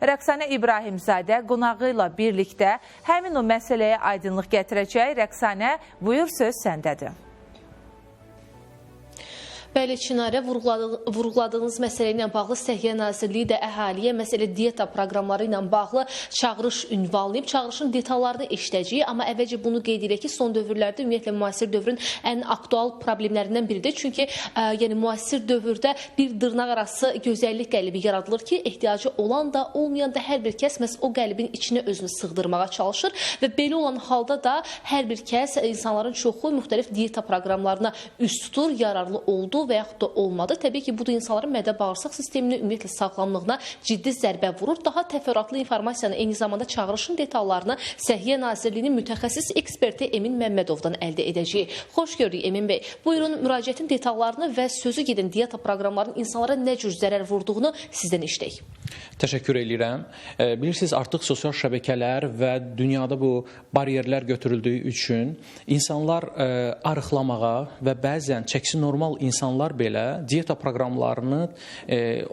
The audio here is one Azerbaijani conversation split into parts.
Rəqsanə İbrahimzadə qonağı ilə birlikdə həmin o məsələyə aydınlıq gətirəcək. Rəqsanə, buyur, söz səndədir. Bəli, Çinarə, vurğuladığınız məsələ ilə bağlı Səhiyyə Nazirliyi də əhaliyə məsələ diyeta proqramları ilə bağlı çağırış ünvanlayıb. Çağırışın detallarını eşidəcəyik, amma əvvəlcə bunu qeyd edək ki, son dövrlərdə ümumiyyətlə müasir dövrün ən aktual problemlərindən biridir. Çünki yəni müasir dövrdə bir dırnaq arası gözəllik qəlbi yaradılır ki, ehtiyacı olan da, olmayan da hər bir kəs məhz o qəlbin içinə özünü sığdırmağa çalışır və belə olan halda da hər bir kəs, insanların çoxu müxtəlif diyeta proqramlarına üst tutur, yararlı oldu və yaxud da olmadı. Təbii ki, bu da insanların mədə-bağırsaq sistemini, ümumiyyətlə sağlamlığına ciddi zərbə vurur. Daha təfərrüatlı informasiyanı, eyni zamanda çağırışın detallarını Səhiyyə Nazirliyinin mütəxəssis eksperti Emin Məmmədovdan əldə edəcəyik. Xoş gördük, Emin bəy. Buyurun, müraciətin detallarını və sözü gedən diyeta proqramlarının insanlara nə cür zərər vurduğunu sizdən eşidək. Təşəkkür edirəm. Bilirsiniz, artıq sosial şəbəkələr və dünyada bu bariyerlər götürüldüyü üçün insanlar arıqlamağa və bəzən çəksi normal insanlar belə diyeta proqramlarını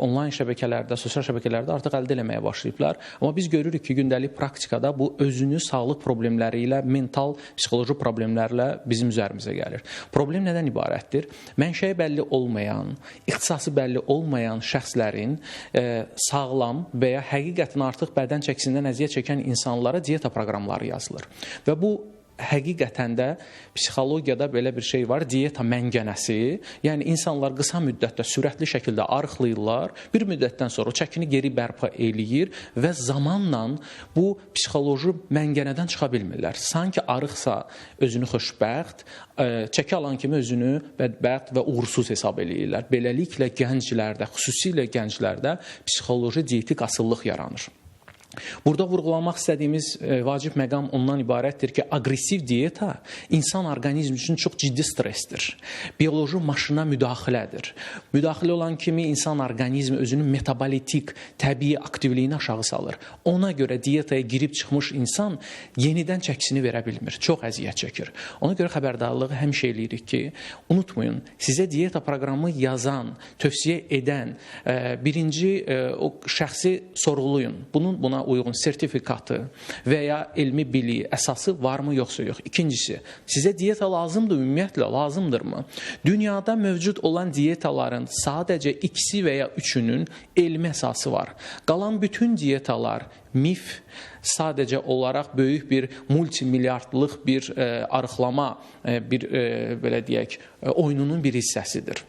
onlayn şəbəkələrdə, sosial şəbəkələrdə artıq əldə eləməyə başlayıblar. Amma biz görürük ki, gündəlik praktikada bu özünü sağlıq problemləri ilə, mental, psixoloji problemlərlə bizim üzərimizə gəlir. Problem nədən ibarətdir? Mənşəyi bəlli olmayan, ixtisası bəlli olmayan şəxslərin sağlam və ya həqiqətən artıq bədən çəkisindən əziyyət çəkən insanlara diyeta proqramları yazılır. Və bu həqiqətən də psixologiyada belə bir şey var, diyeta məngənəsi. Yəni, insanlar qısa müddətdə, sürətli şəkildə arıqlayırlar, bir müddətdən sonra o çəkini geri bərpa eləyir və zamanla bu psixoloji məngənədən çıxa bilmirlər. Sanki arıqsa özünü xoşbəxt, çəki alan kimi özünü bədbəxt və uğursuz hesab eləyirlər. Beləliklə, gənclərdə, xüsusilə gənclərdə psixoloji dietik asıllıq yaranır. Burada vurğulamaq istədiyimiz vacib məqam ondan ibarətdir ki, aqressiv diyeta insan orqanizmi üçün çox ciddi stressdir. Bioloji maşına müdaxilədir. Müdaxilə olan kimi insan orqanizmi özünün metabolitik, təbii aktivliyini aşağı salır. Ona görə diyetaya girib çıxmış insan yenidən çəkisini verə bilmir. Çox əziyyət çəkir. Ona görə xəbərdarlığı həmişə eləyirik ki, unutmayın, sizə diyeta proqramı yazan, tövsiyə edən birinci o şəxsi sorğulayın. Buna uyğun sertifikatı və ya elmi biliyi, əsası varmı, yoxsa yox. İkincisi, sizə diyeta lazımdır, ümumiyyətlə lazımdırmı? Dünyada mövcud olan diyetaların sadəcə 2 və ya 3-ünün elmi əsası var. Qalan bütün diyetalar mif, sadəcə olaraq böyük bir multimilyardlıq bir arıqlama, belə deyək, oyununun bir hissəsidir.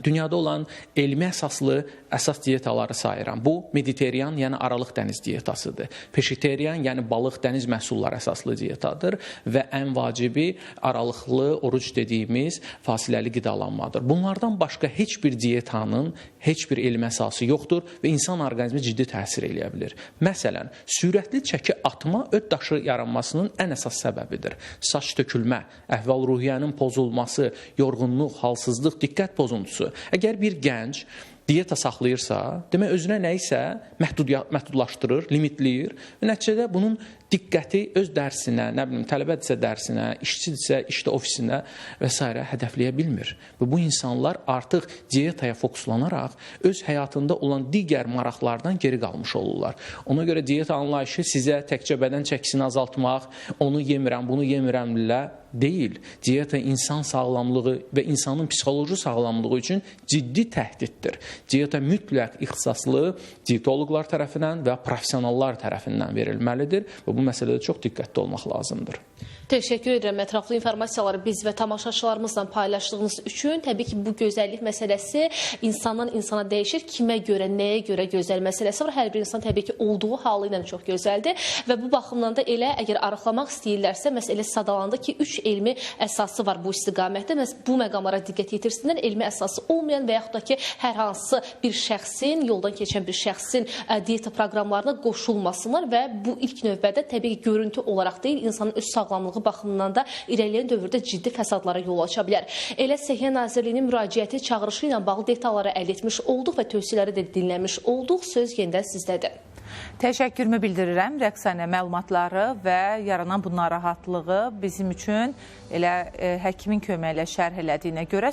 Dünyada olan elmi əsaslı əsas diyetaları sayıram. Bu, Mediterranean, yəni Aralıq dəniz diyetasıdır. Peşiterian, yəni balıq, dəniz məhsulları əsaslı diyetadır və ən vacibi aralıqlı oruc dediyimiz fasiləli qidalanmadır. Bunlardan başqa heç bir diyetanın heç bir elmi əsası yoxdur və insan orqanizmi ciddi təsir eləyə bilir. Məsələn, sürətli çəki atma öd daşı yaranmasının ən əsas səbəbidir. Saç tökülmə, əhval-ruhiyyənin pozulması, yorğunluq, halsızlıq, diqqət pozuntusu. Əgər bir gənc diyeta saxlayırsa, demək özünə nə isə məhdudlaşdırır, limitləyir və nəticədə bunun diqqəti öz dərsinə, nə bilim, tələbədirsə dərsinə, işçidirsə işdə ofisinə və s. hədəfləyə bilmir. Və bu insanlar artıq diyetaya fokuslanaraq öz həyatında olan digər maraqlardan geri qalmış olurlar. Ona görə diyeta anlayışı sizə təkcə bədən çəkisini azaltmaq, onu yemirəm, bunu yemirəmlə deyil. Diyeta insan sağlamlığı və insanın psixoloji sağlamlığı üçün ciddi təhdiddir. Diyeta mütləq ixtisaslı dietoloqlar tərəfindən və professionallar tərəfindən verilməlidir və bu məsələdə çox diqqətli olmaq lazımdır. Təşəkkür edirəm ətraflı informasiyaları biz və tamaşaçılarımızla paylaşdığınız üçün. Təbii ki, bu gözəllik məsələsi insandan insana dəyişir. Kimə görə, nəyə görə gözəl məsələsi var. Hər bir insan təbii ki, olduğu halı ilə çox gözəldir və bu baxımdan da elə əgər arıqlamaq istəyirlərsə, məsələ sadalandı ki, 3 elmi əsası var bu istiqamətdə. Bu məqamlara diqqət yetirsinlər. Elmi əsası olmayan və yaxud da ki, hər hansı bir şəxsin, yoldan keçən bir şəxsin diyeta proqramlarına qoşulmasınlar və bu ilk növbədə təbii ki, görüntü olaraq deyil, insanın öz sağlamlığı baxımından da irəliləyən dövrdə ciddi fəsadlara yol aça bilər. Elə Səhiyyə Nazirliyinin müraciəti çağırışı ilə bağlı detalları əldə etmiş olduq və tövsiyələri də dinləmiş olduq. Söz yenidən sizdədir. Təşəkkürümü bildirirəm Rəqsanə məlumatları və yaranan bu narahatlığı bizim üçün elə həkimin köməyi ilə şərh elədiyinə görə.